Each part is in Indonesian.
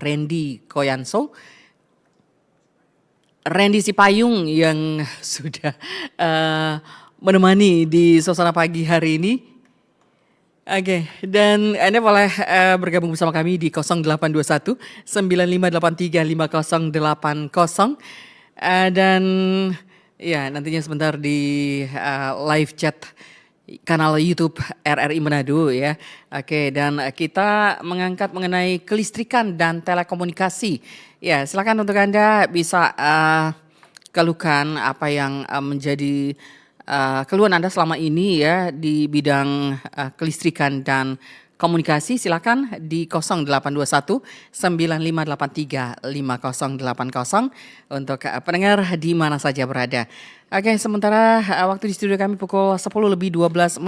Randy Koyanso, Randy Sipayung yang sudah menemani di suasana pagi hari ini. Oke, dan Anda boleh bergabung bersama kami di 0821 9583 5080. Dan ya nantinya sebentar di live chat kanal YouTube RRI Manado ya. Oke, dan kita mengangkat mengenai kelistrikan dan telekomunikasi. Ya, silakan untuk Anda bisa keluhkan apa yang menjadi keluhan Anda selama ini ya di bidang kelistrikan dan komunikasi. Silakan di 0821 9583 5080 untuk pendengar di mana saja berada. Oke, sementara waktu di studio kami pukul 10:12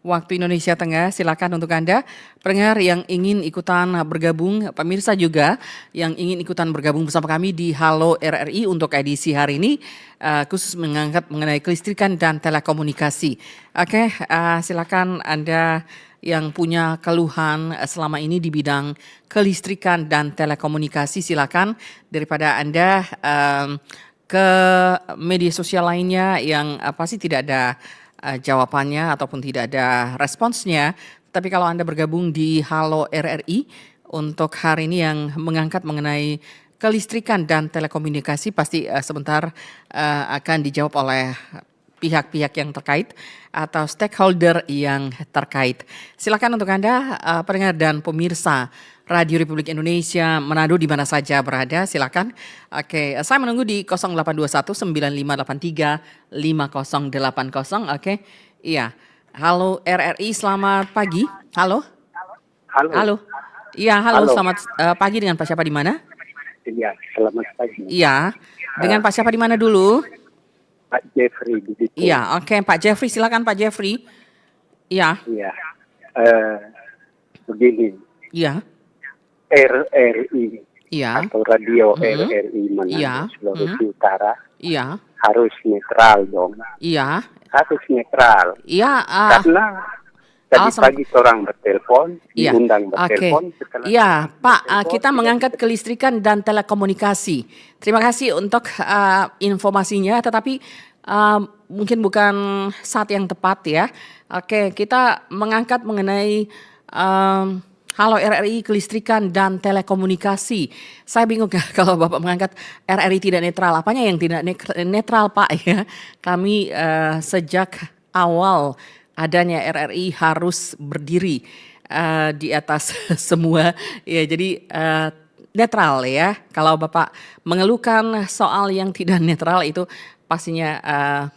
waktu Indonesia Tengah. Silakan untuk Anda pendengar yang ingin ikutan bergabung, pemirsa juga yang ingin ikutan bergabung bersama kami di Halo RRI untuk edisi hari ini khusus mengangkat mengenai kelistrikan dan telekomunikasi. Oke, silakan Anda yang punya keluhan selama ini di bidang kelistrikan dan telekomunikasi, silakan daripada Anda ke media sosial lainnya yang pasti tidak ada jawabannya ataupun tidak ada responsnya. Tapi kalau Anda bergabung di Halo RRI untuk hari ini yang mengangkat mengenai kelistrikan dan telekomunikasi, pasti sebentar akan dijawab oleh pihak-pihak yang terkait atau stakeholder yang terkait. Silakan untuk Anda pendengar dan pemirsa Radio Republik Indonesia Manado di mana saja berada, silakan. Oke, saya menunggu di 0821 9583 5080. Oke. Iya. Halo RRI, selamat pagi. Halo. Halo. Iya, halo. Selamat pagi, dengan Pak siapa di mana? Iya, selamat pagi. Iya. Dengan Pak siapa di mana dulu? Pak Jeffrey di situ. Iya, oke, Pak Jeffrey, silakan Pak Jeffrey. Iya. Iya. Begini. Iya. RRI Iya. atau radio RRI Manado Iya. Sulawesi Utara Iya. harus netral dong. Iya. Harus netral. Iya. Karena tadi pagi orang bertelepon, diundang bertelepon. Oke. Iya, Pak, kita mengangkat kelistrikan dan telekomunikasi. Terima kasih untuk informasinya, tetapi mungkin bukan saat yang tepat ya. Oke, kita mengangkat mengenai Halo RRI kelistrikan dan telekomunikasi. Saya bingung ya kalau Bapak mengangkat RRI tidak netral. Apanya yang tidak netral Pak ya? Kami sejak awal adanya RRI harus berdiri di atas semua ya, jadi netral ya. Kalau Bapak mengeluhkan soal yang tidak netral itu pastinya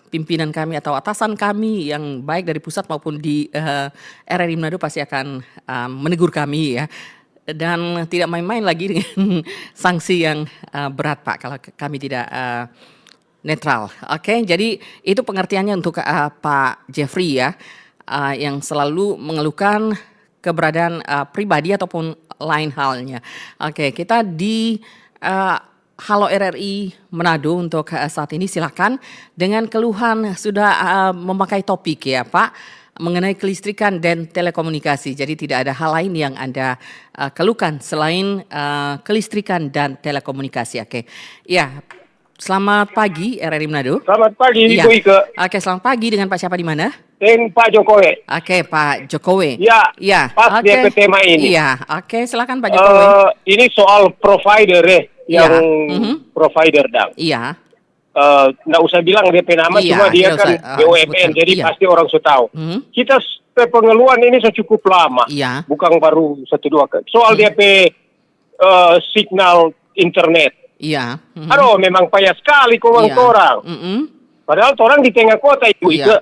pimpinan kami atau atasan kami yang baik dari pusat maupun di RRI Manado pasti akan menegur kami ya. Dan tidak main-main lagi dengan sanksi yang berat Pak kalau kami tidak netral. Oke, jadi itu pengertiannya untuk Pak Jeffrey ya, yang selalu mengeluhkan keberadaan pribadi ataupun lain halnya. Oke, kita di Halo RRI Manado untuk saat ini, silakan dengan keluhan sudah memakai topik ya Pak mengenai kelistrikan dan telekomunikasi. Jadi tidak ada hal lain yang Anda keluhkan selain kelistrikan dan telekomunikasi. Oke. Ya. Selamat pagi RRI Manado. Selamat pagi ya. Ibu Ike. Oke, selamat pagi dengan Pak siapa di mana? Dan Pak Jokowi. Oke, Pak Jokowi. Ya. Pas dia ke tema ini. Iya, oke, silakan Pak Jokowi. Ini soal provider yang provider dang. Iya. Nggak usah bilang DP nama, cuma dia kan BUMN, jadi pasti orang sudah tahu. Kita pengeluhan ini sudah cukup lama, bukan baru 1-2 kali. Soal DP signal internet. Iya. Aduh, memang payah sekali orang. Padahal orang di tengah kota Ibu Ike.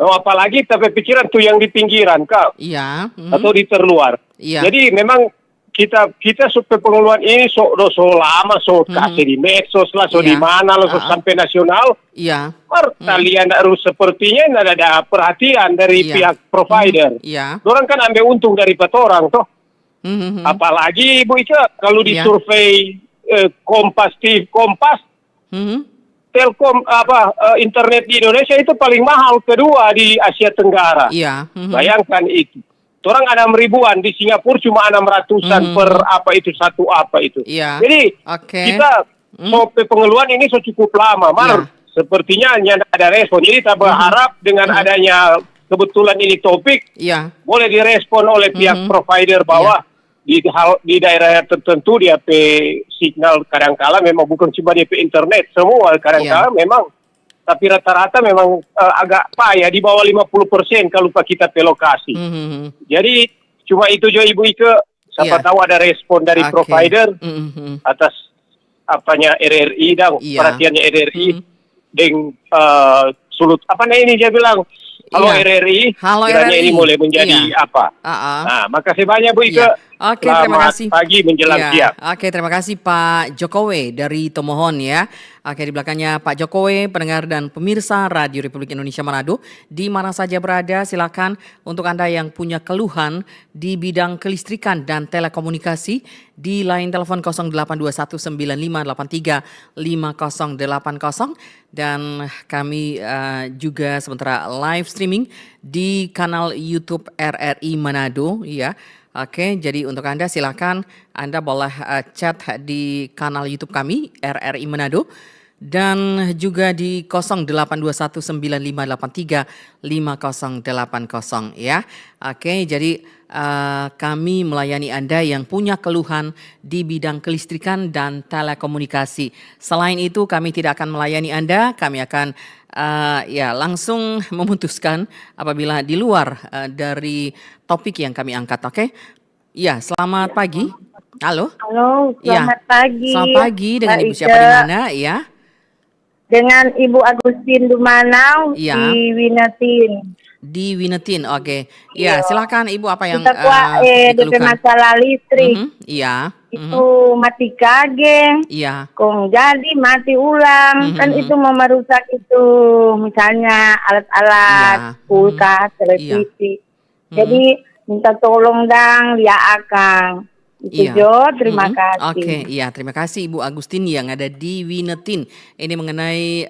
Apalagi tapi pikiran tuh yang di pinggiran kau. Iya. Atau di terluar. Iya. Jadi memang kita supaya pengeluaran ini so lama kasih di medsos lah, di mana lah, sampai nasional. Iya. Kalian harus sepertinya tidak ada perhatian dari pihak provider. Iya. Orang kan ambil untung dari orang toh. Apalagi Ibu Ika kalau di survei Kompas, Telkom internet di Indonesia itu paling mahal kedua di Asia Tenggara. Iya. Bayangkan itu. Orang 6 ribuan, di Singapura cuma 600-an per apa itu, satu apa itu. Iya. Jadi kita pengeluaran ini sudah cukup lama. Sepertinya hanya ada respon. Jadi kita berharap dengan adanya kebetulan ini topik, boleh direspon oleh pihak provider bahwa di daerah tertentu dia signal kadang-kala memang bukan cuma di internet, semua kadang-kala memang. Tapi rata-rata memang agak payah, di bawah 50% kalau kita pe lokasi. Jadi cuma itu jo Ibu Ike, siapa tahu ada respon dari provider atas apanya RRI dan perhatiannya RRI dengan sulut apa ini dia bilang. Halo RRI, kiranya ini mulai menjadi apa? Nah, makasih banyak Bu Ike. Oke, terima kasih. Pagi menjelang siang. Oke, terima kasih Pak Jokowi dari Tomohon ya. Oke, di belakangnya Pak Jokowi, pendengar dan pemirsa Radio Republik Indonesia Manado, di mana saja berada, silakan untuk Anda yang punya keluhan di bidang kelistrikan dan telekomunikasi di line telepon 082195835080 dan kami juga sementara live streaming di kanal YouTube RRI Manado ya. Oke, jadi untuk Anda silakan Anda boleh chat di kanal YouTube kami RRI Manado dan juga di 082195835080 ya. Oke, jadi kami melayani Anda yang punya keluhan di bidang kelistrikan dan telekomunikasi. Selain itu kami tidak akan melayani Anda, kami akan langsung memutuskan apabila di luar dari topik yang kami angkat, oke? Ya, selamat pagi. Halo. Halo, selamat pagi. Selamat pagi, dengan Ibu siapa di mana? Ya. Dengan Ibu Agustin Dumanau di Winetin. Di Winetin, oke. Ya, silakan Ibu, apa yang dikeluhkan? Masalah listrik. Iya. Itu mati kage. Iya. Kong jadi mati ulang. Kan itu mau merusak itu misalnya alat-alat kulkas, televisi. Jadi minta tolong dang dia akang. Itu Jo, terima kasih. Oke, iya terima kasih Ibu Agustin yang ada di Winetin. Ini mengenai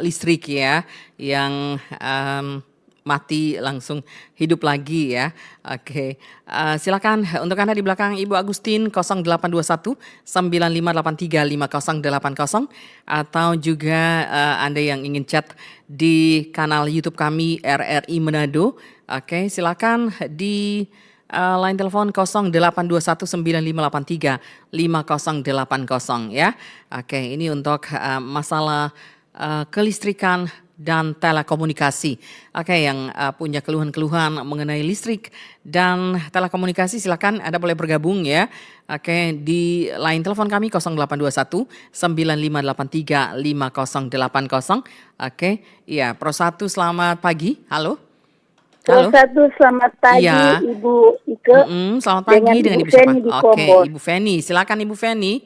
listrik ya, yang mati langsung hidup lagi ya. Oke, silakan untuk Anda di belakang Ibu Agustin 0821 9583 5080 atau juga Anda yang ingin chat di kanal YouTube kami RRI Manado. Oke, silakan di line telepon 082195835080 ya. Oke, ini untuk masalah kelistrikan dan telekomunikasi. Oke, yang punya keluhan-keluhan mengenai listrik dan telekomunikasi silakan Anda boleh bergabung ya. Oke, di line telepon kami 0821 9583 5080. Oke, iya Pro 1 selamat pagi. Halo. Halo. Selamat pagi Ibu Ike. Selamat pagi dengan Ibu siapa? Oke, Ibu Feni. Silakan Ibu Feni.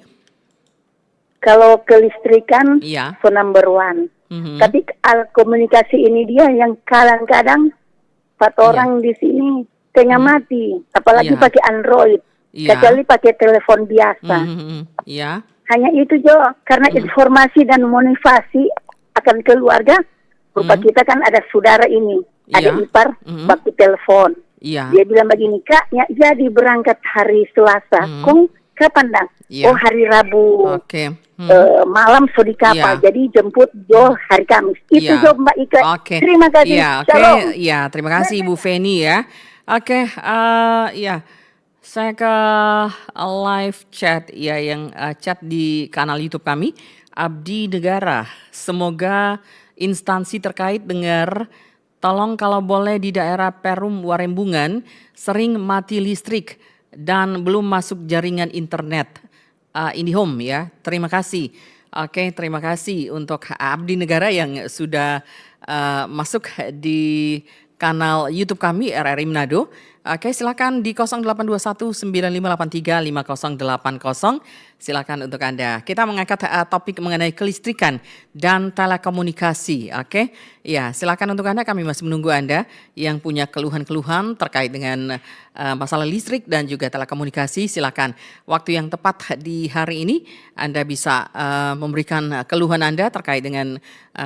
Kalau kelistrikan number one. Tapi komunikasi ini dia yang kadang-kadang 4 orang di sini tengah mati. Apalagi pakai Android. Kecuali pakai telepon biasa. Hanya itu Jo, karena informasi dan motivasi akan keluarga. Rupa kita kan ada saudara ini. Ada ipar waktu telepon. Dia bilang begini, Kak, jadi berangkat hari Selasa. Kong kapan dang? Oh hari Rabu. Malam so di kapal. Jadi jemput Jo hari Kamis. Itu Jo Mbak Ika. Terima kasih. Shalom. Terima kasih Ibu Feni ya. Oke, saya ke live chat ya yang chat di kanal YouTube kami Abdi Negara. Semoga instansi terkait dengar. Tolong kalau boleh di daerah Perum Warembungan sering mati listrik dan belum masuk jaringan internet. IndiHome ya, terima kasih. Oke, terima kasih untuk Abdi Negara yang sudah masuk di kanal YouTube kami RRI Manado. Oke, silakan di 0821 9583 5080. Silakan untuk Anda. Kita mengangkat topik mengenai kelistrikan dan telekomunikasi. Oke, ya silakan untuk Anda. Kami masih menunggu Anda yang punya keluhan-keluhan terkait dengan masalah listrik dan juga telekomunikasi. Silakan. Waktu yang tepat di hari ini Anda bisa memberikan keluhan Anda terkait dengan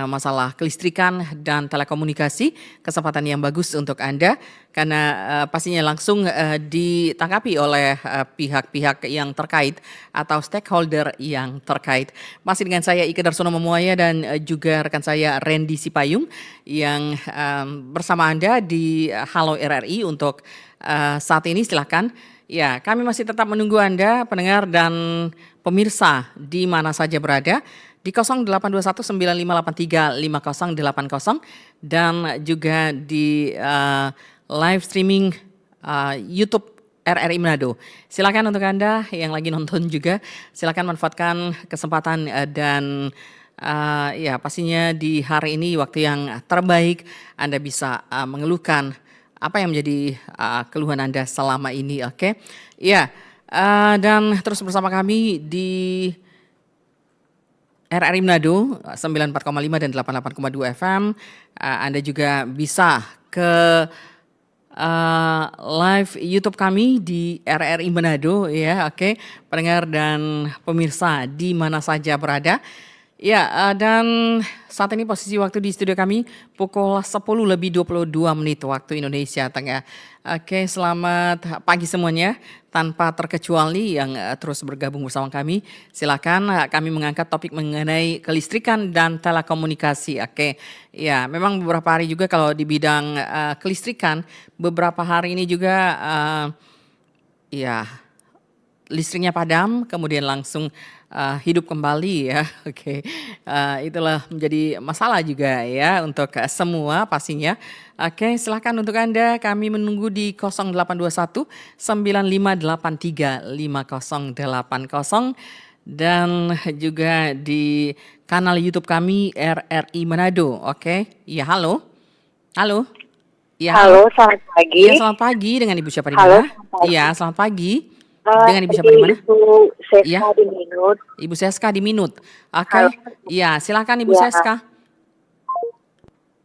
masalah kelistrikan dan telekomunikasi. Kesempatan yang bagus untuk Anda karena pastinya langsung ditanggapi oleh pihak-pihak yang terkait atau stakeholder yang terkait. Masih dengan saya Ika Darsono Memuaya dan juga rekan saya Randy Sipayung yang bersama Anda di Halo RRI untuk saat ini. Silakan. Ya, kami masih tetap menunggu Anda pendengar dan pemirsa di mana saja berada di 082195835080 dan juga di live streaming YouTube RRI Manado. Silakan untuk Anda yang lagi nonton juga, silakan manfaatkan kesempatan dan ya pastinya di hari ini waktu yang terbaik Anda bisa mengeluhkan apa yang menjadi keluhan Anda selama ini, oke? Ya, dan terus bersama kami di RRI Manado 94,5 dan 88,2 FM. Anda juga bisa ke live YouTube kami di RRI Manado ya, oke. Pendengar dan pemirsa di mana saja berada. Ya, dan saat ini posisi waktu di studio kami pukul 10:22 waktu Indonesia Tengah. Oke, selamat pagi semuanya. Tanpa terkecuali yang terus bergabung bersama kami, silakan kami mengangkat topik mengenai kelistrikan dan telekomunikasi. Oke, ya memang beberapa hari juga kalau di bidang kelistrikan, beberapa hari ini juga ya listriknya padam, kemudian langsung hidup kembali ya. Oke, itulah menjadi masalah juga ya untuk semua pastinya. Oke, silakan untuk Anda, kami menunggu di 0821 9583 5080 dan juga di kanal YouTube kami RRI Manado. Oke, ya halo. Halo. Ya, halo, selamat pagi. Iya, selamat pagi. Dengan Ibu siapa di mana? Iya, selamat pagi. Dengan Ibu siapa di mana? Ibu Seska di Minut. Ibu Seska di Minut. Oke. Ya, silakan Ibu Seska.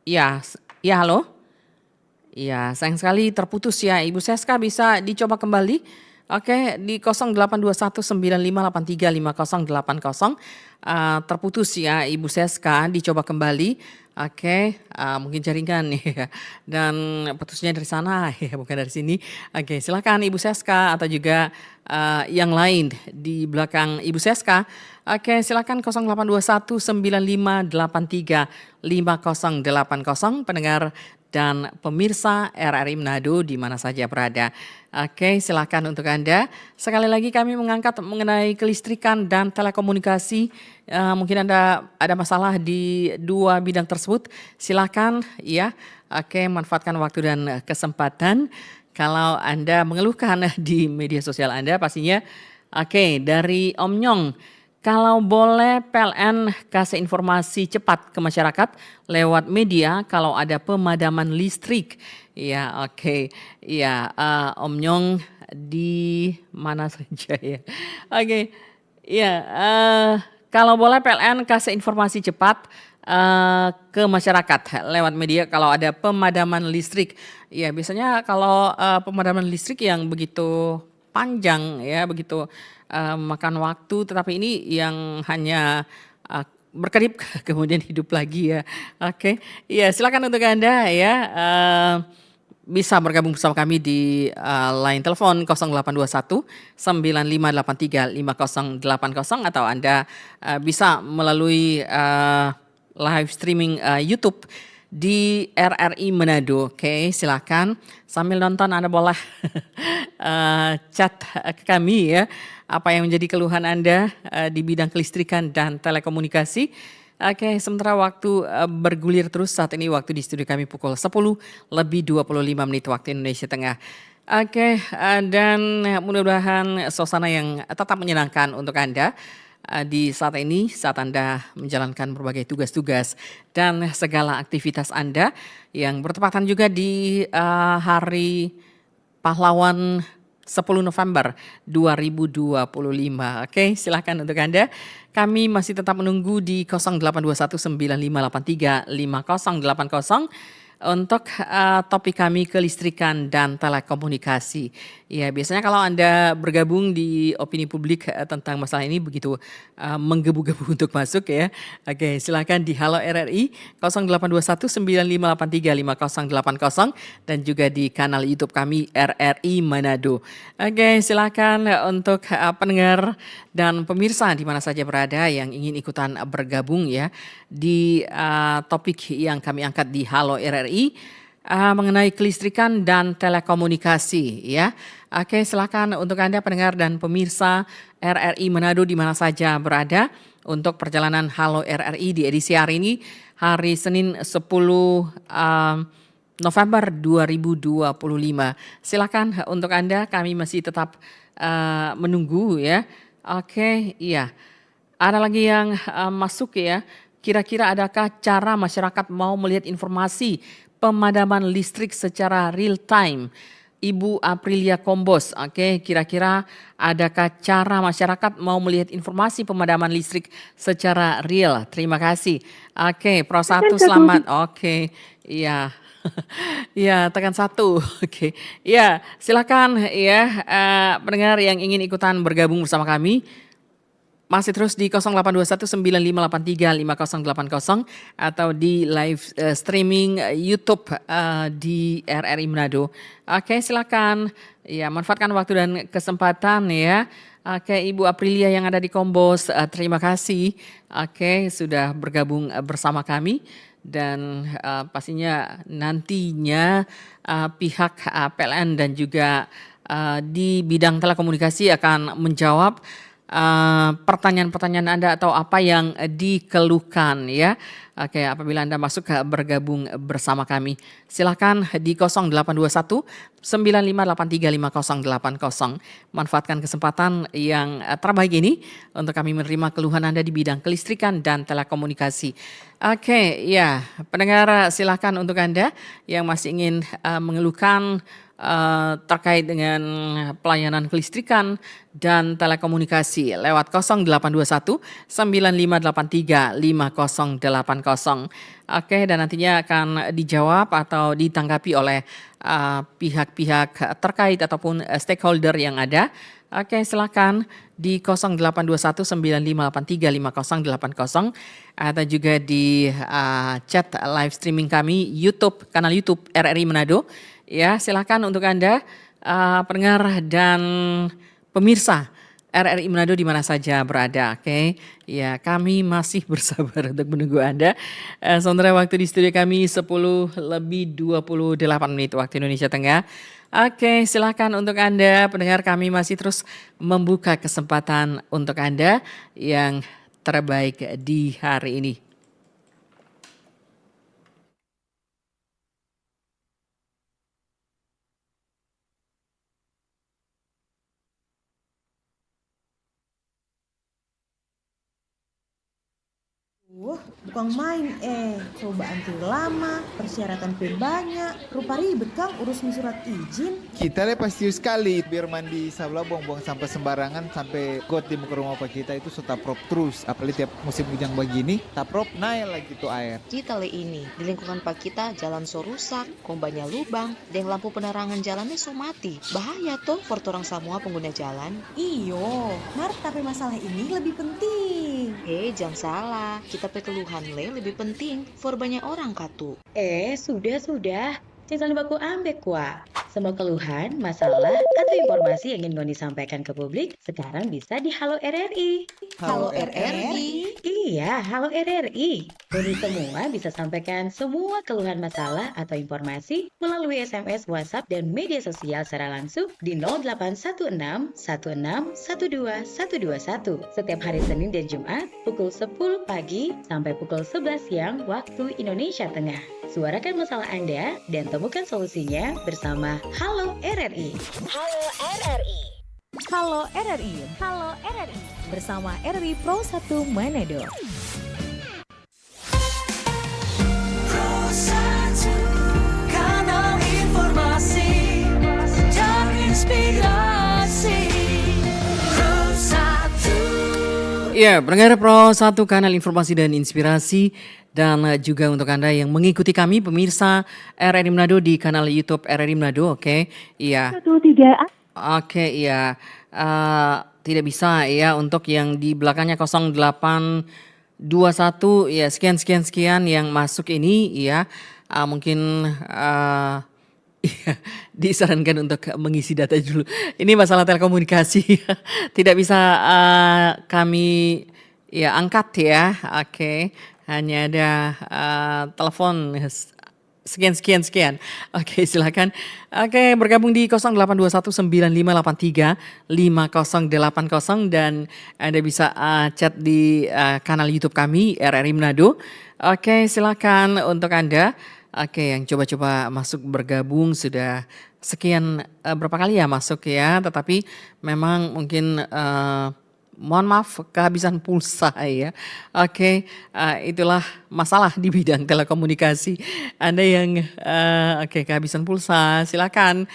Ya, ya halo. Ya, sayang sekali terputus ya. Ibu Seska bisa dicoba kembali. Oke, di 082195835080. Terputus ya Ibu Seska, dicoba kembali. Oke, mungkin jaringan ya. Dan putusnya dari sana ya, bukan dari sini. Oke, silakan Ibu Seska atau juga yang lain di belakang Ibu Seska. Oke, silakan 082195835080 pendengar dan pemirsa RRI Manado di mana saja berada. Oke, silakan untuk Anda. Sekali lagi kami mengangkat mengenai kelistrikan dan telekomunikasi. Mungkin Anda ada masalah di dua bidang tersebut. Silakan ya. Oke, manfaatkan waktu dan kesempatan. Kalau Anda mengeluhkan di media sosial Anda pastinya. Oke, dari Om Nyong. Kalau boleh PLN kasih informasi cepat ke masyarakat lewat media kalau ada pemadaman listrik. Ya, oke. Ya, Om Nyong di mana saja ya. Oke. Ya, kalau boleh PLN kasih informasi cepat ke masyarakat lewat media kalau ada pemadaman listrik. Ya, biasanya kalau pemadaman listrik yang begitu panjang ya, begitu makan waktu, tetapi ini yang hanya berkedip kemudian hidup lagi ya. Oke, ya silakan untuk Anda ya bisa bergabung bersama kami di line telepon 0821 9583 5080 atau Anda bisa melalui live streaming YouTube di RRI Manado. Oke, silakan sambil nonton Anda boleh chat ke kami ya. Apa yang menjadi keluhan Anda di bidang kelistrikan dan telekomunikasi. Oke, sementara waktu bergulir terus saat ini waktu di studio kami pukul 10:25 waktu Indonesia Tengah. Oke, dan mudah-mudahan suasana yang tetap menyenangkan untuk Anda di saat ini saat Anda menjalankan berbagai tugas-tugas dan segala aktivitas Anda yang bertepatan juga di Hari Pahlawan 10 November 2025. Oke, silakan untuk Anda. Kami masih tetap menunggu di 082195835080 untuk topik kami kelistrikan dan telekomunikasi. Ya, biasanya kalau Anda bergabung di opini publik tentang masalah ini begitu menggebu-gebu untuk masuk ya. Oke, silakan di Halo RRI 0821 9583 5080 dan juga di kanal YouTube kami RRI Manado. Oke, silakan untuk pendengar dan pemirsa di mana saja berada yang ingin ikutan bergabung ya di topik yang kami angkat di Halo RRI mengenai kelistrikan dan telekomunikasi ya. Oke, silakan untuk Anda pendengar dan pemirsa RRI Manado di mana saja berada untuk perjalanan Halo RRI di edisi hari ini, hari Senin 10 November 2025. Silakan untuk Anda, kami masih tetap menunggu ya. Oke, iya. Ada lagi yang masuk ya. Kira-kira adakah cara masyarakat mau melihat informasi pemadaman listrik secara real time? Ibu Aprilia Kombos, oke, kira-kira adakah cara masyarakat mau melihat informasi pemadaman listrik secara real? Terima kasih. Oke, Pro 1 selamat. Oke, iya. Ya, tekan 1. Oke. Ya, silakan ya pendengar yang ingin ikutan bergabung bersama kami. Masih terus di 0821 9583 5080 atau di live streaming YouTube di RRI Manado. Oke, silakan ya manfaatkan waktu dan kesempatan ya. Oke, Ibu Aprilia yang ada di Kombos, terima kasih. Oke, sudah bergabung bersama kami dan pastinya nantinya pihak PLN dan juga di bidang telekomunikasi akan menjawab pertanyaan-pertanyaan Anda atau apa yang dikeluhkan ya. Oke, apabila Anda masuk bergabung bersama kami, silakan di 0821 9583 5080. Manfaatkan kesempatan yang terbaik ini untuk kami menerima keluhan Anda di bidang kelistrikan dan telekomunikasi. Oke, ya, pendengar silakan untuk Anda yang masih ingin mengeluhkan terkait dengan pelayanan kelistrikan dan telekomunikasi lewat 0821 9583 5080. Oke, dan nantinya akan dijawab atau ditanggapi oleh pihak-pihak terkait ataupun stakeholder yang ada. Oke, silakan di 0821 9583 5080 atau juga di chat live streaming kami YouTube, kanal YouTube RRI Manado. Ya, silakan untuk Anda pendengar dan pemirsa RRI Manado di mana saja berada. Oke. Ya, kami masih bersabar untuk menunggu Anda. Sementara waktu di studio kami 10:28 waktu Indonesia Tengah. Oke, silakan untuk Anda pendengar, kami masih terus membuka kesempatan untuk Anda yang terbaik di hari ini. Bukan main coba antri lama, persyaratan banyak, rupa ribet Kang urus surat izin. Kita pasti sekali biar mandi sebelah buang-buang sampah sembarangan sampai got di muka rumah Pak kita itu so taprop terus. Apalagi tiap musim hujan begini, taprop naik lagi tuh air. Kita ini di lingkungan Pak kita jalan so rusak, kombanya lubang, dan lampu penerangan jalannya so mati. Bahaya tuh for orang semua pengguna jalan. Iyo, tapi masalah ini lebih penting. Jangan salah, kita keluhan lebih penting for banyak orang katu. Sudah. Jangan baku ambek kuah. Semua keluhan, masalah, atau informasi yang ingin Ngoni sampaikan ke publik sekarang bisa di Halo RRI. Halo RRI? Iya, Halo RRI. Ngoni semua bisa sampaikan semua keluhan masalah atau informasi melalui SMS, WhatsApp, dan media sosial secara langsung di 0816 16 12 121 setiap hari Senin dan Jumat pukul 10 pagi sampai pukul 11 siang waktu Indonesia Tengah. Suarakan masalah Anda dan temukan solusinya bersama Halo RRI. Halo RRI. Halo RRI. Halo RRI. Bersama RRI Pro 1 Manado. Pro 1, kanal informasi dan inspirasi. Pro 1. Ya, pendengar Pro 1 kanal informasi dan inspirasi, dan juga untuk Anda yang mengikuti kami pemirsa RRI Manado di kanal YouTube RRI Manado, oke. Iya. 13. Oke, iya. Tidak bisa ya untuk yang di belakangnya 0821 ya, sekian yang masuk ini ya. Mungkin iya, disarankan untuk mengisi data dulu. Ini masalah telekomunikasi, tidak bisa kami ya angkat ya. Oke, hanya ada telepon sekian. Oke, silakan. Oke, bergabung di 082195835080 dan Anda bisa chat di kanal YouTube kami RRI Manado. Oke, silakan untuk Anda. Oke, yang coba-coba masuk bergabung sudah sekian berapa kali ya masuk ya, tetapi memang mungkin mohon maaf kehabisan pulsa ya. Oke, itulah masalah di bidang telekomunikasi. Anda yang kehabisan pulsa, silakan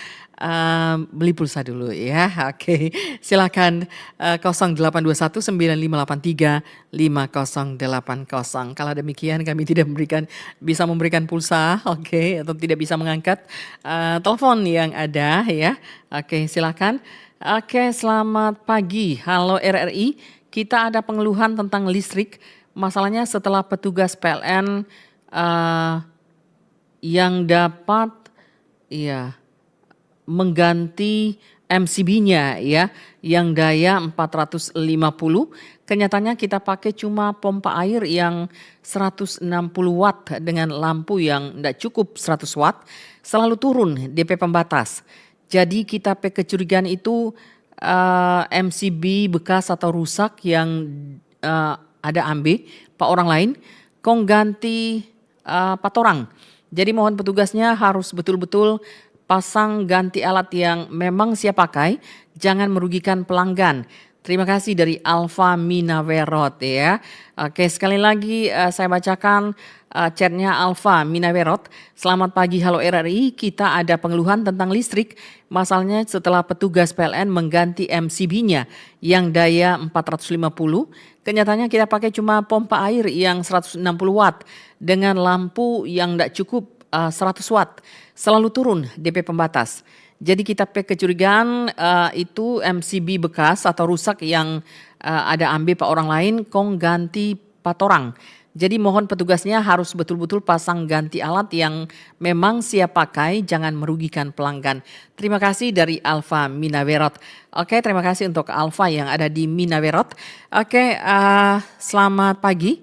beli pulsa dulu ya. Oke, silakan 082195835080. Kalau demikian kami tidak bisa memberikan pulsa, atau tidak bisa mengangkat telepon yang ada ya. Oke, silakan. Oke, selamat pagi. Halo RRI, kita ada pengeluhan tentang listrik. Masalahnya setelah petugas PLN yang dapat mengganti MCB-nya ya, yang daya 450. Kenyataannya kita pakai cuma pompa air yang 160 watt dengan lampu yang tidak cukup 100 watt, selalu turun DP pembatas. Jadi kita pakai kecurigaan itu MCB bekas atau rusak yang ada ambil pak orang lain, kong ganti 4 orang. Jadi mohon petugasnya harus betul-betul pasang ganti alat yang memang siap pakai, jangan merugikan pelanggan. Terima kasih dari Alfa Minawerot ya. Oke, sekali lagi saya bacakan chatnya Alfa Minawerot. Selamat pagi, halo RRI. Kita ada pengeluhan tentang listrik. Masalahnya setelah petugas PLN mengganti MCB-nya yang daya 450. Kenyataannya kita pakai cuma pompa air yang 160 watt dengan lampu yang tidak cukup 100 watt. Selalu turun DP pembatas. Jadi kita pakai kecurigaan itu MCB bekas atau rusak yang ada ambil pak orang lain, kong ganti 4 orang. Jadi mohon petugasnya harus betul-betul pasang ganti alat yang memang siap pakai, jangan merugikan pelanggan. Terima kasih dari Alfa Minawerot. Oke, terima kasih untuk Alfa yang ada di Minawerot. Oke, selamat pagi.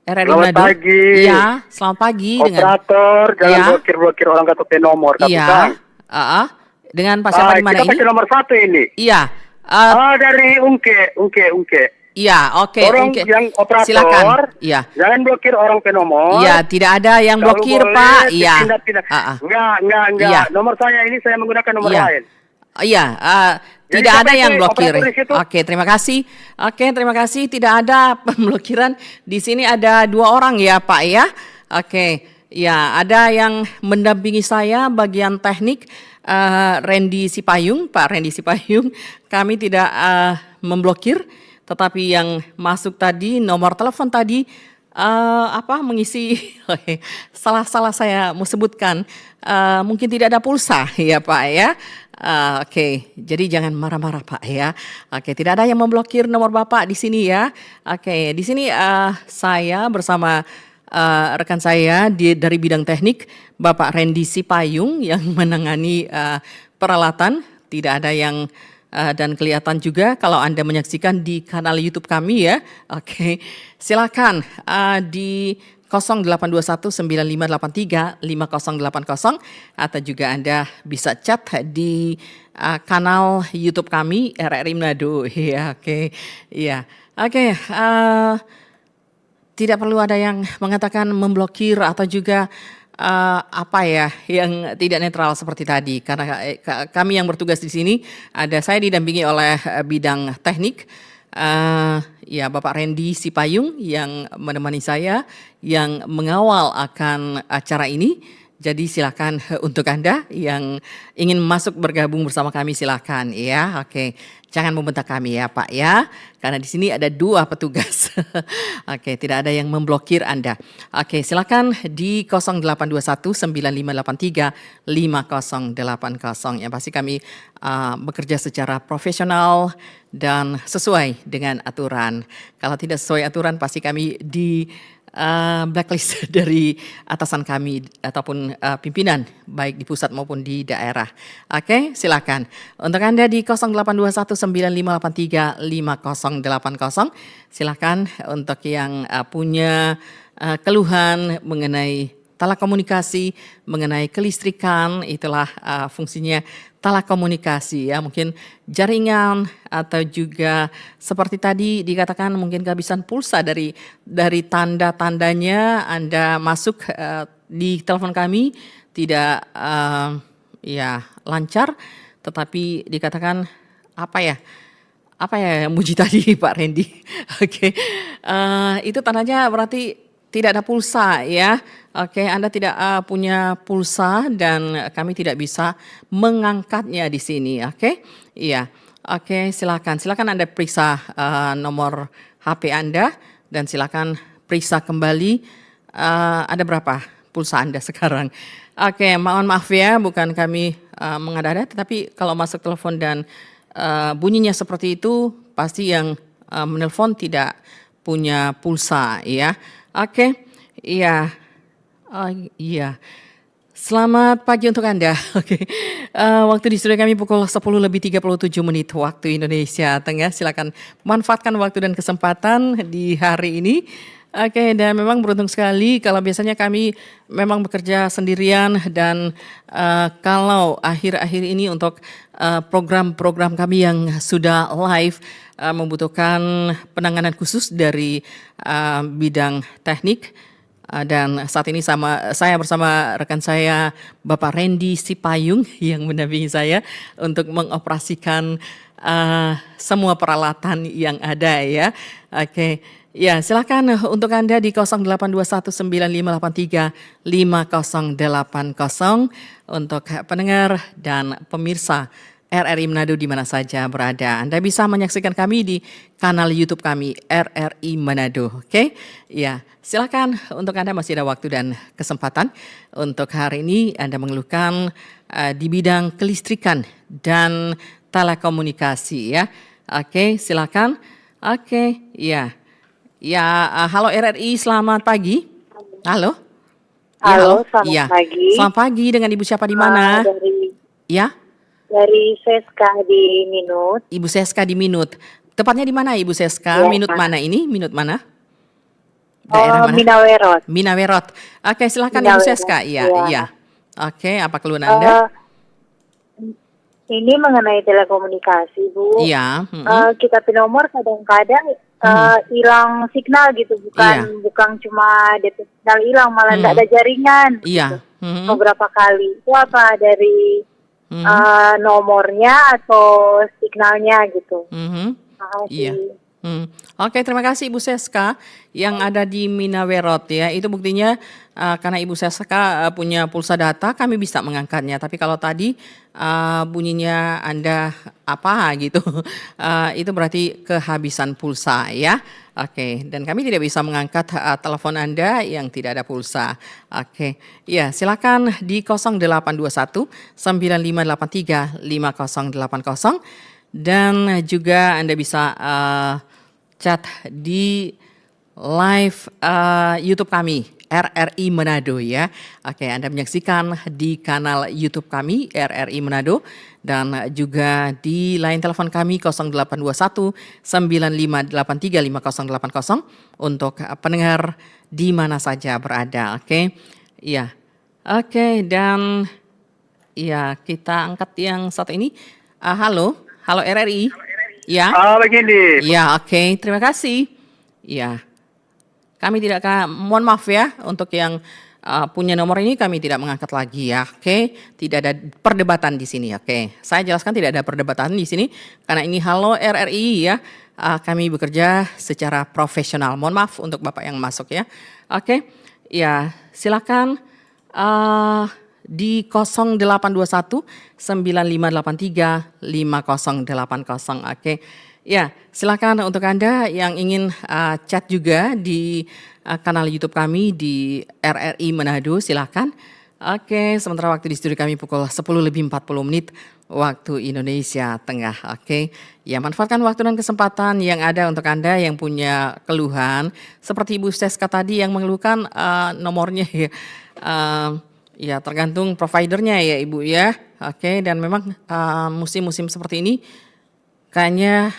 Selamat pagi. Ya, selamat pagi. Operator, jangan blokir-blokir orang KTP nomor. Iya. Dengan Pak siapa di mana ini? Kita pakai nomor 1 ini. Iya. Dari Ungke. Iya, oke. Orang yang operator, silakan. Iya. Jangan blokir orang penomor. Iya, tidak ada yang blokir Pak. Iya. Enggak. Iya. Nomor saya ini saya menggunakan nomor lain. Iya, tidak ada yang blokir. Oke, terima kasih. Tidak ada pemblokiran. Di sini ada 2 orang ya Pak ya. Oke. Ya, ada yang mendampingi saya bagian teknik, Randy Sipayung, Pak Randy Sipayung. Kami tidak memblokir, tetapi yang masuk tadi, nomor telepon tadi, mengisi, salah saya mau sebutkan, mungkin tidak ada pulsa ya Pak ya. Oke, jadi jangan marah-marah Pak ya. Oke, tidak ada yang memblokir nomor Bapak di sini ya. Oke, di sini saya bersama rekan saya dari bidang teknik, Bapak Randy Sipayung yang menangani peralatan. Tidak ada yang dan kelihatan juga kalau Anda menyaksikan di kanal YouTube kami ya. Oke, silakan di 082195835080 atau juga Anda bisa chat di kanal YouTube kami RRI Manado ya. Oke. Ya. Oke, tidak perlu ada yang mengatakan memblokir atau juga yang tidak netral seperti tadi, karena kami yang bertugas di sini ada saya didampingi oleh bidang teknik Bapak Randy Sipayung yang menemani saya yang mengawal akan acara ini. Jadi silakan untuk Anda yang ingin masuk bergabung bersama kami silakan ya. Oke. Jangan membentak kami ya Pak ya. Karena di sini ada 2 petugas. Oke, tidak ada yang memblokir Anda. Oke, silakan di 0821 9583 5080. Yang pasti kami bekerja secara profesional dan sesuai dengan aturan. Kalau tidak sesuai aturan pasti kami di blacklist dari atasan kami ataupun pimpinan baik di pusat maupun di daerah. Oke, silakan. Untuk Anda di 0821 9583 5080 silakan untuk yang punya keluhan mengenai telekomunikasi, mengenai kelistrikan, itulah fungsinya telekomunikasi ya, mungkin jaringan atau juga seperti tadi dikatakan mungkin kehabisan pulsa dari tanda-tandanya Anda masuk di telepon kami tidak ya lancar, tetapi dikatakan apa ya yang muji tadi Pak Randy. Oke. Itu tandanya berarti tidak ada pulsa ya. Oke, Anda tidak punya pulsa dan kami tidak bisa mengangkatnya di sini. Oke, iya. Oke, silakan Anda periksa nomor HP Anda dan silakan periksa kembali ada berapa pulsa Anda sekarang. Oke, mohon maaf ya, bukan kami mengada-ada, tetapi kalau masuk telepon dan bunyinya seperti itu pasti yang menelpon tidak punya pulsa ya. Oke, iya. Iya. Selamat pagi untuk Anda. Oke. Waktu di studio kami pukul 10:37 waktu Indonesia Tengah. Silakan manfaatkan waktu dan kesempatan di hari ini. Oke, dan memang beruntung sekali kalau biasanya kami memang bekerja sendirian dan kalau akhir-akhir ini untuk program-program kami yang sudah live membutuhkan penanganan khusus dari bidang teknik. Dan saat ini saya bersama rekan saya Bapak Randy Sipayung yang mendampingi saya untuk mengoperasikan semua peralatan yang ada ya. Oke. Ya, silakan untuk Anda di 0821 9583 5080 untuk pendengar dan pemirsa RRI Manado di mana saja berada. Anda bisa menyaksikan kami di kanal YouTube kami RRI Manado. Oke? Ya, silakan untuk Anda masih ada waktu dan kesempatan untuk hari ini Anda mengeluhkan di bidang kelistrikan dan telekomunikasi ya. Oke, silakan. Oke, ya. Ya, halo RRI, selamat pagi. Halo. Halo, selamat pagi. Selamat pagi, dengan Ibu siapa di mana? Dari Seska di Minut. Ibu Seska di Minut. Tepatnya di mana Ibu Seska? Ya, Minut mana ini? Minut mana? Daerah mana? Minawerot. Minawerot. Oke, silakan Ibu Seska. Iya. Oke, apa keluhan Anda? Ini mengenai telekomunikasi, Bu. Iya. Kita nomor kadang-kadang hilang signal gitu, bukan cuma DP signal hilang, malah tidak ada jaringan. Iya. Gitu. Beberapa kali. Itu apa dari nomornya atau signalnya gitu? Iya. Oke, terima kasih Ibu Seska yang ada di Minawerot ya. Itu buktinya karena Ibu Seska punya pulsa data, kami bisa mengangkatnya. Tapi kalau tadi bunyinya Anda apa gitu, itu berarti kehabisan pulsa ya. Oke, dan kami tidak bisa mengangkat telepon Anda yang tidak ada pulsa. Oke, ya silakan di 0821 9583 5080 dan juga Anda bisa chat di live YouTube kami RRI Manado ya. Oke, Anda menyaksikan di kanal YouTube kami RRI Manado dan juga di line telepon kami 0821 9583 5080 untuk pendengar di mana saja berada. Oke. Iya. Oke, dan ya kita angkat yang satu ini. Halo RRI. Ya. Halo Gini. Ya, oke. Terima kasih. Ya. Kami tidak mohon maaf ya untuk yang punya nomor ini kami tidak mengangkat lagi ya. Oke. Tidak ada perdebatan di sini. Oke. Saya jelaskan tidak ada perdebatan di sini karena ini halo RRI ya. Kami bekerja secara profesional. Mohon maaf untuk Bapak yang masuk ya. Oke. Ya, silakan di 0821 9583 5080. Oke. Ya, silakan untuk Anda yang ingin chat juga di kanal YouTube kami di RRI Manado, silakan. Oke, sementara waktu di studio kami pukul 10:40 waktu Indonesia Tengah. Oke, ya manfaatkan waktu dan kesempatan yang ada untuk Anda yang punya keluhan. Seperti Ibu Seska tadi yang mengeluhkan nomornya ya. Ya tergantung providernya ya Ibu ya. Oke, dan memang musim-musim seperti ini kayaknya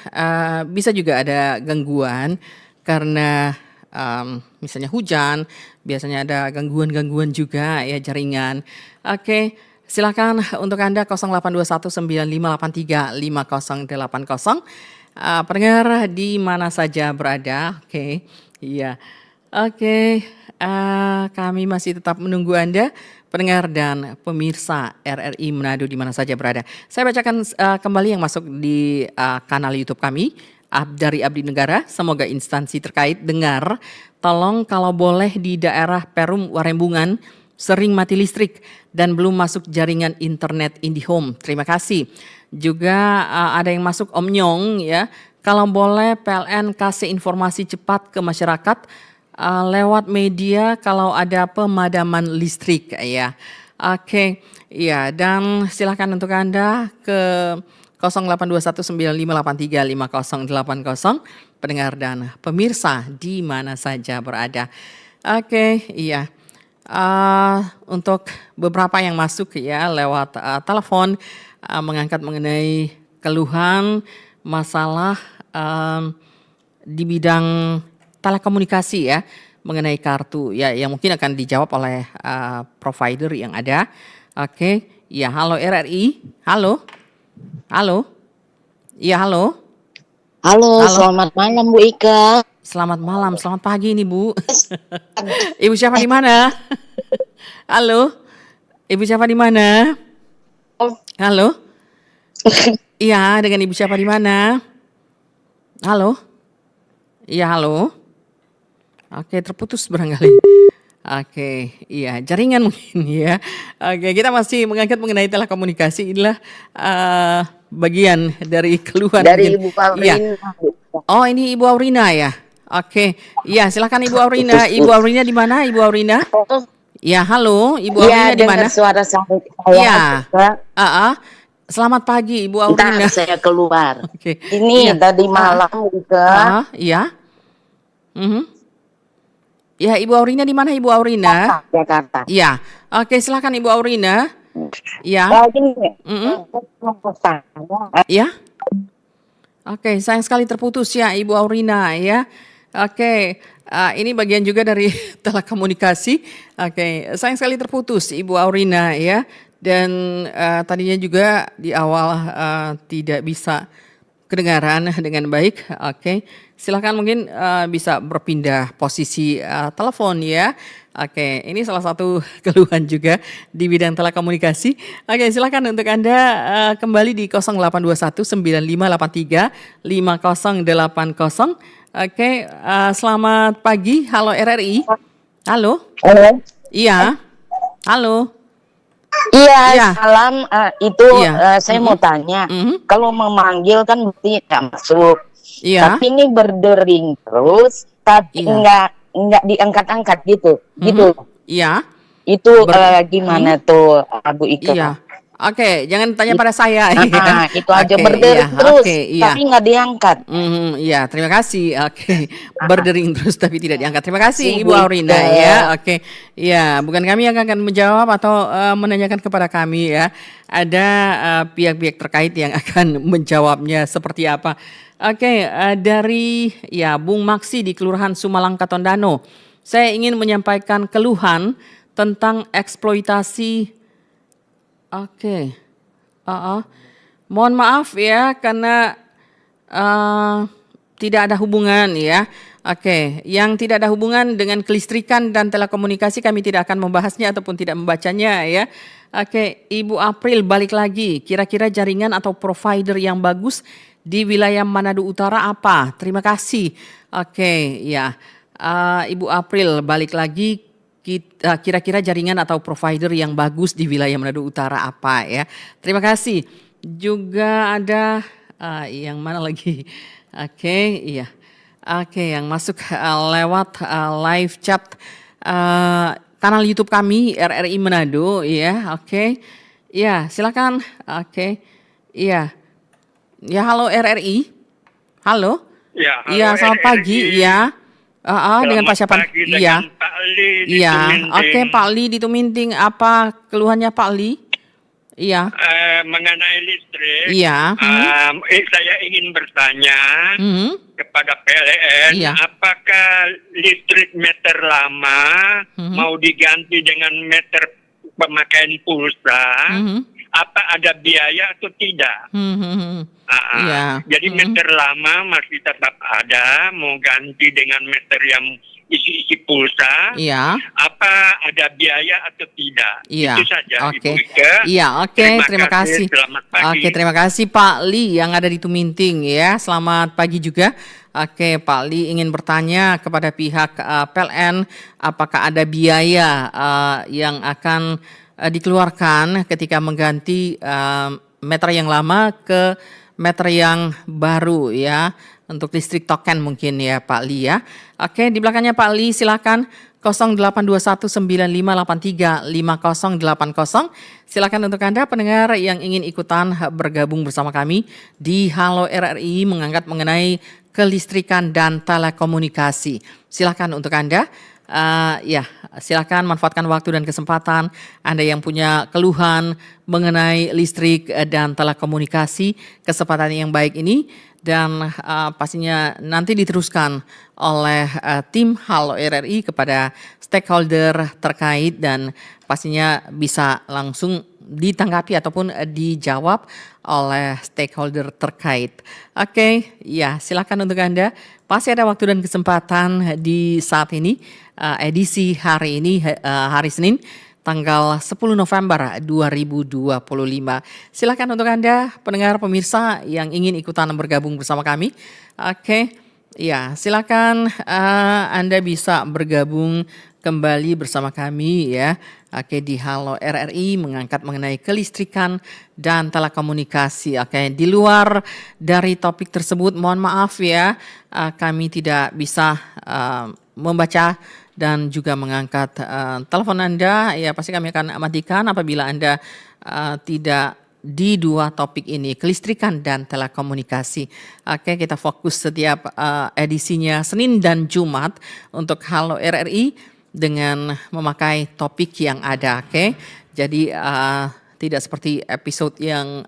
bisa juga ada gangguan karena misalnya hujan, biasanya ada gangguan-gangguan juga ya jaringan. Oke, silakan untuk Anda 0821 9583 5080. Pendengar di mana saja berada. Oke, iya. Oke, kami masih tetap menunggu Anda, pendengar dan pemirsa RRI Manado di mana saja berada. Saya bacakan kembali yang masuk di kanal YouTube kami, dari Abdi Negara. Semoga instansi terkait dengar, tolong kalau boleh di daerah Perum Warembungan sering mati listrik dan belum masuk jaringan internet IndiHome. Terima kasih. Juga ada yang masuk Om Nyong ya, kalau boleh PLN kasih informasi cepat ke masyarakat lewat media kalau ada pemadaman listrik ya. Oke, ya, dan silakan untuk Anda ke 082195835080 pendengar dan pemirsa di mana saja berada. Oke, iya. Untuk beberapa yang masuk ya lewat telepon mengangkat mengenai keluhan masalah di bidang telekomunikasi ya, mengenai kartu ya yang mungkin akan dijawab oleh provider yang ada. Oke, ya, halo RRI. Halo. Halo. Iya, halo. Halo, selamat malam Bu Ika. Selamat malam, selamat pagi nih Bu. Ibu siapa di mana? Halo. Ibu siapa di mana? Halo. Iya, dengan Ibu siapa di mana? Halo. Iya, halo. Oke, terputus barangkali. Oke, iya, jaringan mungkin ya. Oke, kita masih mengangkat mengenai telekomunikasi. Inilah bagian dari keluhan. Dari Ibu Aurina. Iya. Oh, ini Ibu Aurina ya. Oke, iya, silakan Ibu Aurina. Ibu Aurina di mana, Ibu Aurina? Ya, halo, Ibu Aurina di mana? Iya, suara saya. Iya. Selamat pagi, Ibu Aurina. Bentar, saya keluar. Oke. Ini Iya. tadi malam juga. Iya. Ya, Ibu Aurina di mana, Ibu Aurina? Jakarta. Iya. Oke, silakan Ibu Aurina. Ya. Ya. Oke, sayang sekali terputus ya Ibu Aurina ya. Oke, ini bagian juga dari telekomunikasi. Oke, sayang sekali terputus Ibu Aurina ya. Dan tadinya juga di awal tidak bisa kedengaran dengan baik. Oke, silakan mungkin bisa berpindah posisi telepon ya. Oke, ini salah satu keluhan juga di bidang telekomunikasi. Oke, silakan untuk Anda kembali di 0821 9583 5080. Oke, selamat pagi. Halo RRI. Halo. Halo. Iya. Halo. Iya, salam. Saya mau tanya, kalau memanggil kan berarti nggak masuk. Iya. Tapi ini berdering terus, tapi nggak diangkat-angkat gitu. Iya. Itu gimana tuh, Bu Ika? Iya. Oke, jangan tanya pada saya. Itu aja berdering terus, tapi nggak diangkat. Iya, terima kasih. Oke, berdering terus tapi tidak diangkat. Terima kasih Ibu Aurina ya. Oke, ya, bukan kami yang akan menjawab atau menanyakan kepada kami ya. Ada pihak-pihak terkait yang akan menjawabnya seperti apa. Oke, dari ya Bung Maksi di Kelurahan Sumalangka Tondano. Saya ingin menyampaikan keluhan tentang eksploitasi. Oke, mohon maaf ya karena tidak ada hubungan ya. Oke, yang tidak ada hubungan dengan kelistrikan dan telekomunikasi kami tidak akan membahasnya ataupun tidak membacanya ya. Oke, Ibu April balik lagi. Kira-kira jaringan atau provider yang bagus di wilayah Manado Utara apa? Terima kasih. Oke, ya. Ibu April balik lagi. kira-kira jaringan atau provider yang bagus di wilayah Manado Utara apa ya. Terima kasih. Juga ada yang mana lagi? Oke, iya. Oke, yang masuk lewat live chat kanal YouTube kami RRI Manado ya. Oke. Ya, silakan. Oke. Iya. Ya, halo RRI. Halo. Ya, halo iya, selamat RRI. pagi. Iya. Dengan Pak siapa? Iya. Pak Li di Iya. Tuminting. Oke, Pak Li di Tuminting. Apa keluhannya Pak Li? Iya. Mengenai listrik. Iya. Saya ingin bertanya kepada PLN, Iya. apakah listrik meter lama mau diganti dengan meter pemakaian pulsa? Apa ada biaya atau tidak? Iya. Jadi meter lama masih tetap ada, mau ganti dengan meter yang isi-isi pulsa. Iya. Apa ada biaya atau tidak? Iya. Itu saja, Oke. Ibu Ike. Iya, oke, terima kasih. Selamat pagi. Oke, terima kasih Pak Li yang ada di Tuminting ya. Selamat pagi juga. Oke, Pak Li ingin bertanya kepada pihak PLN apakah ada biaya yang akan dikeluarkan ketika mengganti meter yang lama ke meter yang baru ya, untuk listrik token mungkin ya Pak Li ya. Oke, di belakangnya Pak Li silakan 082195835080. Silakan untuk Anda pendengar yang ingin ikutan bergabung bersama kami di Halo RRI mengangkat mengenai kelistrikan dan telekomunikasi. Silakan untuk Anda. Ya, silakan manfaatkan waktu dan kesempatan Anda yang punya keluhan mengenai listrik dan telekomunikasi, kesempatan yang baik ini dan pastinya nanti diteruskan oleh tim Halo RRI kepada stakeholder terkait dan pastinya bisa langsung ditanggapi ataupun dijawab oleh stakeholder terkait. Oke, ya silakan untuk Anda. Pasti ada waktu dan kesempatan di saat ini, edisi hari ini, hari Senin, tanggal 10 November 2025. Silakan untuk Anda, pendengar pemirsa yang ingin ikutan bergabung bersama kami. Oke, ya silakan Anda bisa bergabung kembali bersama kami ya. Oke, di Halo RRI mengangkat mengenai kelistrikan dan telekomunikasi. Oke, di luar dari topik tersebut mohon maaf ya, kami tidak bisa membaca dan juga mengangkat telepon Anda. Ya, pasti kami akan matikan apabila Anda tidak di dua topik ini, kelistrikan dan telekomunikasi. Oke, kita fokus setiap edisinya Senin dan Jumat untuk Halo RRI dengan memakai topik yang ada, oke? Jadi tidak seperti episode yang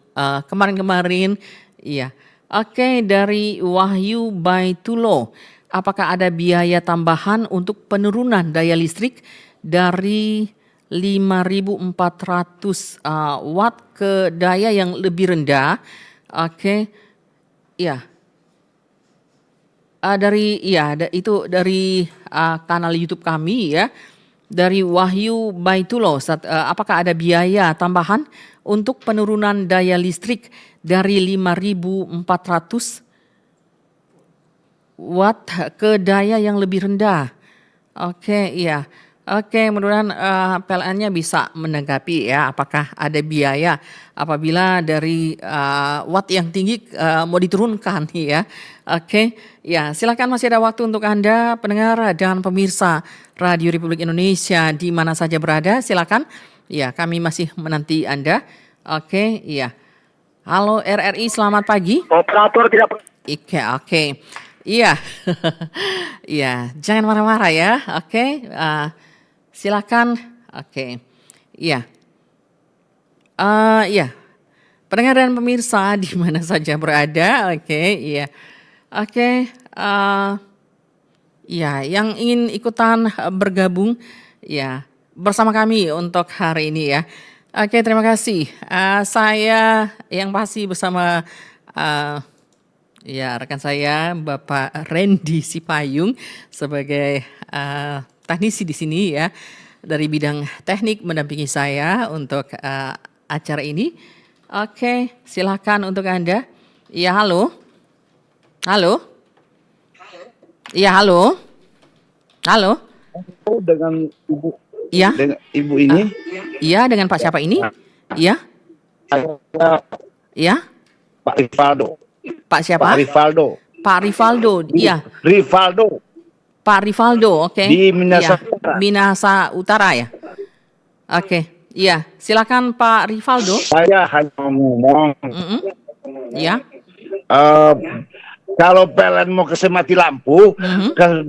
kemarin-kemarin, iya. Oke, dari Wahyu Baitulo, apakah ada biaya tambahan untuk penurunan daya listrik dari 5.400 watt ke daya yang lebih rendah? Oke, iya. Itu dari kanal YouTube kami ya, dari Wahyu Baitulo. Apakah ada biaya tambahan untuk penurunan daya listrik dari 5.400 watt ke daya yang lebih rendah? Oke, iya. Oke, mudah-mudahan PLN-nya bisa menanggapi ya, apakah ada biaya apabila dari watt yang tinggi mau diturunkan ya. Oke, ya silakan, masih ada waktu untuk Anda pendengar dan pemirsa Radio Republik Indonesia di mana saja berada, silakan. Ya, kami masih menanti Anda. Oke, iya. Halo RRI, selamat pagi. Operator tidak. Oke. Iya. Iya, jangan marah-marah ya. Oke. Silakan. Oke. Iya. Iya. Pendengar dan pemirsa di mana saja berada. Oke, iya. Oke. Ya, yang ingin ikutan bergabung ya bersama kami untuk hari ini ya. Oke, terima kasih. Saya yang pasti bersama ya rekan saya Bapak Randy Sipayung sebagai teknisi di sini ya, dari bidang teknik mendampingi saya untuk acara ini. Oke, silakan untuk Anda. Ya, halo. Halo. Ya, halo. Halo. Dengan Ibu Iya. Dengan Ibu ini. Iya, dengan Pak siapa ini? Iya. Iya. Pak Rivaldo. Pak siapa? Pak Rivaldo. Pak Rivaldo. Iya. Rivaldo. Pak Rivaldo, oke. Di Minahasa Iya. Utara. Minahasa Utara ya. Oke. Iya, silakan Pak Rivaldo. Saya hanya ngomong. Iya. Kalau PLN mau ke mati lampu,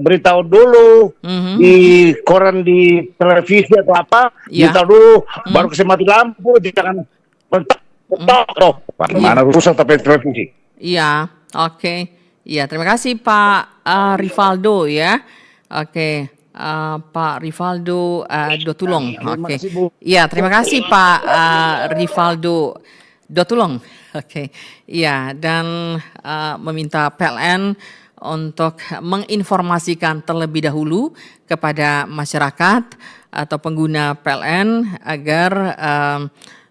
beritahu dulu di koran, di televisi atau apa, beritahu dulu, baru ke mati lampu, jangan mentok loh. Mana rusak tapi televisi. Iya, oke. Iya, terima kasih Pak Rivaldo ya. Oke, Pak Rivaldo Dotulong. Oke. Iya, terima kasih Pak Rivaldo Dotulong. Oke. Iya, dan meminta PLN untuk menginformasikan terlebih dahulu kepada masyarakat atau pengguna PLN agar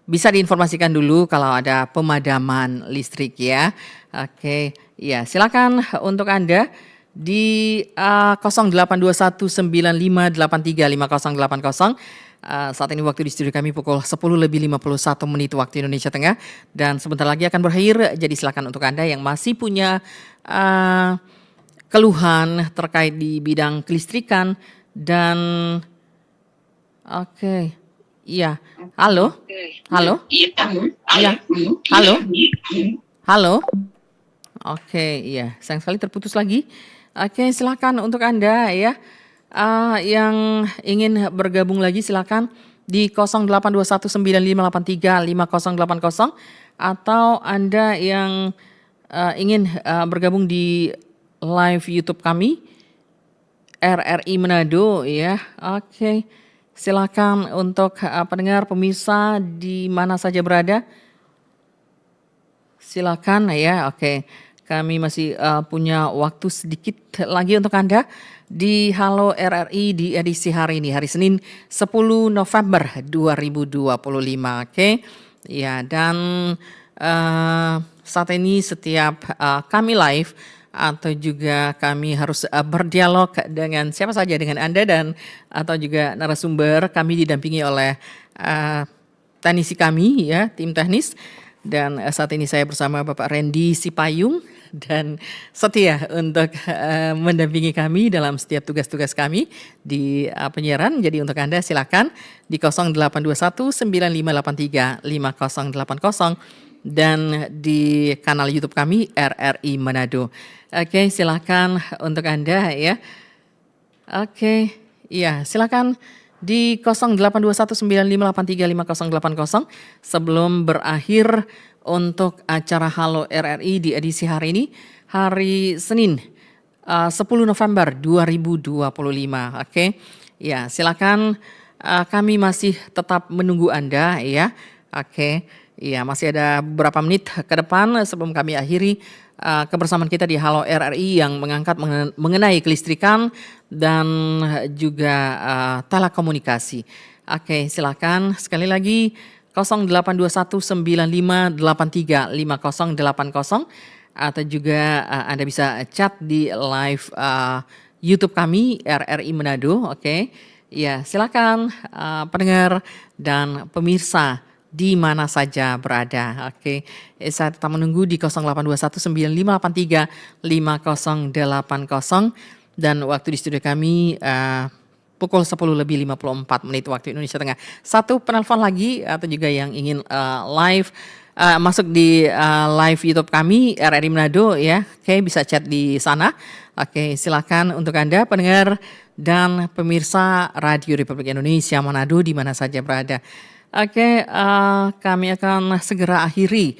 bisa diinformasikan dulu kalau ada pemadaman listrik ya. Oke, ya silakan untuk Anda di 082195835080. Saat ini waktu di studio kami pukul 10:51 waktu Indonesia Tengah dan sebentar lagi akan berakhir. Jadi silakan untuk Anda yang masih punya keluhan terkait di bidang kelistrikan dan oke. Iya, halo, halo, iya, halo, halo, oke, iya, sayang sekali terputus lagi. Oke, silakan untuk Anda ya, yang ingin bergabung lagi silakan di 082195835080 atau Anda yang ingin bergabung di live YouTube kami RRI Manado ya, oke. Silakan untuk pendengar pemirsa di mana saja berada. Silakan ya. Oke. Kami masih punya waktu sedikit lagi untuk Anda di Halo RRI di edisi hari ini, hari Senin 10 November 2025. Oke. Ya, dan saat ini setiap kami live atau juga kami harus berdialog dengan siapa saja, dengan Anda dan atau juga narasumber, kami didampingi oleh teknisi kami ya, tim teknis, dan saat ini saya bersama Bapak Randy Sipayung dan setia untuk mendampingi kami dalam setiap tugas-tugas kami di penyiaran. Jadi untuk Anda silakan di 082195835080 dan di kanal YouTube kami RRI Manado. Oke, silakan untuk Anda ya. Oke, ya silakan di 082195835080 sebelum berakhir untuk acara Halo RRI di edisi hari ini, hari Senin 10 November 2025. Oke, ya silakan, kami masih tetap menunggu Anda ya. Oke. Iya, masih ada beberapa menit ke depan sebelum kami akhiri kebersamaan kita di Halo RRI yang mengangkat mengenai kelistrikan dan juga telekomunikasi. Oke, silakan sekali lagi 082195835080 atau juga Anda bisa chat di live YouTube kami RRI Manado. Oke, ya silakan pendengar dan pemirsa di mana saja berada. Oke, saya tetap menunggu di 082195835080 dan waktu di studio kami pukul 10:54 waktu Indonesia Tengah. Satu penelpon lagi atau juga yang ingin live masuk di live YouTube kami RRI Manado ya. Oke, bisa chat di sana. Oke, silakan untuk Anda pendengar dan pemirsa Radio Republik Indonesia Manado di mana saja berada. Oke, kami akan segera akhiri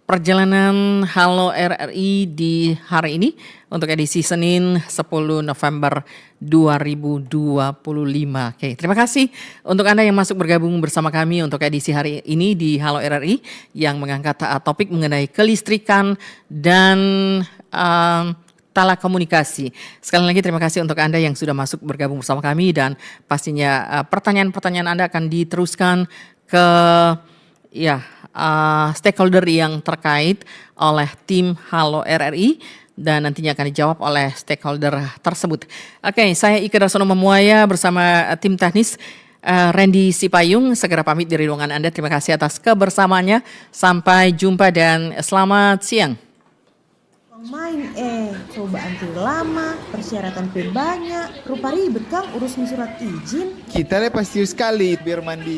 perjalanan Halo RRI di hari ini untuk edisi Senin 10 November 2025. Oke, terima kasih untuk Anda yang masuk bergabung bersama kami untuk edisi hari ini di Halo RRI yang mengangkat topik mengenai kelistrikan dan telekomunikasi. Sekali lagi terima kasih untuk Anda yang sudah masuk bergabung bersama kami dan pastinya pertanyaan-pertanyaan Anda akan diteruskan ke stakeholder yang terkait oleh tim Halo RRI dan nantinya akan dijawab oleh stakeholder tersebut. Oke, saya Ika Darsono Memuaya bersama tim teknis Randy Sipayung segera pamit dari ruangan Anda. Terima kasih atas kebersamaannya. Sampai jumpa dan selamat siang. Main coba antri lama, persyaratan banyak, rupa ribet Kang urus surat izin. Kita pasti sekali biar mandi